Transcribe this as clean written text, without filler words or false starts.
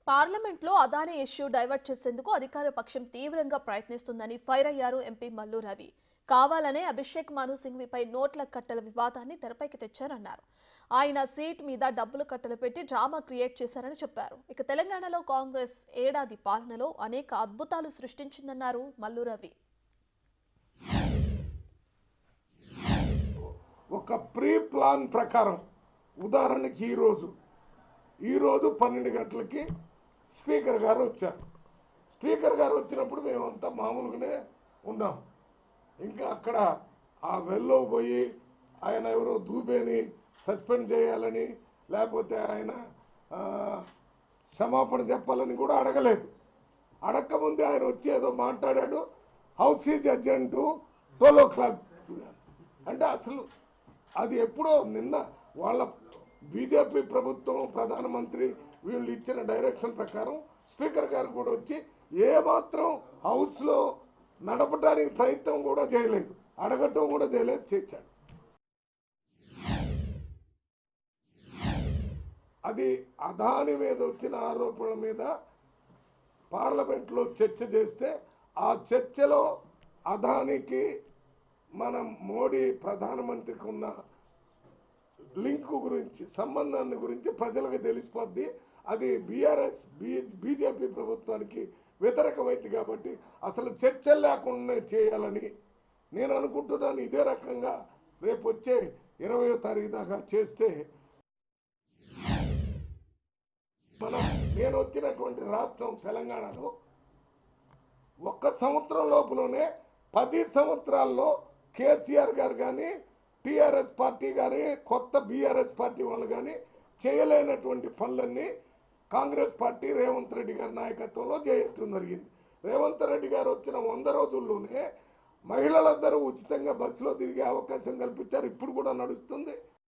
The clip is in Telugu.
పార్లమెంట్లో అదానీ ఇష్యూ డైవర్ట్ చేసేందుకు అధికార పక్షం తీవ్రంగా ప్రయత్నిస్తుందని ఫైర్ అయ్యారు ఎంపీ మల్లు రవి. కావాలనే అభిషేక్ మను సింఘ్విపై నోట్ల కట్టల వివాదాన్ని తెరపైకి తెచ్చారన్నారు. ఆయన సీట్ మీద డబ్బులు కట్టలు పెట్టి డ్రామా క్రియేట్ చేశారని చెప్పారు. ఇక తెలంగాణలో కాంగ్రెస్ ఏడాది పాలనలో అనేక అద్భుతాలు సృష్టించిందన్నారు మల్లు రవి. ఒక ప్రీ ప్లాన్ ప్రకారం ఉదాహరణకి ఈరోజు 12 గంటలకి స్పీకర్ గారు వచ్చారు. స్పీకర్ గారు వచ్చినప్పుడు మేమంతా మామూలుగానే ఉన్నాం. ఇంకా అక్కడ ఆ వెల్లో పోయి ఆయన ఎవరో దూబేని సస్పెండ్ చేయాలని లేకపోతే ఆయన క్షమాపణ చెప్పాలని కూడా అడగలేదు. అడగకముందే ఆయన వచ్చి ఏదో మాట్లాడాడు. హౌస్ ఈజ్ అర్జెంట్ 12 o'clock అంటే అసలు అది ఎప్పుడో నిన్న వాళ్ళ బీజేపీ ప్రభుత్వం ప్రధానమంత్రి వీళ్ళు ఇచ్చిన డైరెక్షన్ ప్రకారం స్పీకర్ గారు కూడా వచ్చి ఏమాత్రం హౌస్లో నడపడానికి ప్రయత్నం కూడా చేయలేదు, అడగటం కూడా చేయలేదు, చేశాడు. అది అదాని మీద వచ్చిన ఆరోపణల మీద పార్లమెంట్లో చర్చ చేస్తే ఆ చర్చలో అదానికి మన మోడీ ప్రధానమంత్రికి ఉన్న లింకు గురించి సంబంధాన్ని గురించి ప్రజలకు తెలిసిపోద్ది. అది బీజేపీ ప్రభుత్వానికి వ్యతిరేకమైంది కాబట్టి అసలు చర్చలు లేకుండా చేయాలని నేను అనుకుంటున్నాను. ఇదే రకంగా రేపు వచ్చే 20వ తారీఖు దాకా చేస్తే నేను వచ్చినటువంటి రాష్ట్రం తెలంగాణలో 1 సంవత్సరం లోపలనే 10 సంవత్సరాల్లో కేసీఆర్ గారు కానీ టీఆర్ఎస్ పార్టీ కానీ కొత్త బీఆర్ఎస్ పార్టీ వాళ్ళు కానీ చేయలేనటువంటి పనులన్నీ కాంగ్రెస్ పార్టీ రేవంత్ రెడ్డి గారి నాయకత్వంలో చేయటం జరిగింది. రేవంత్ రెడ్డి గారు వచ్చిన 100 రోజుల్లోనే మహిళలందరూ ఉచితంగా బస్సులో తిరిగే అవకాశం కల్పించారు. ఇప్పుడు కూడా నడుస్తుంది.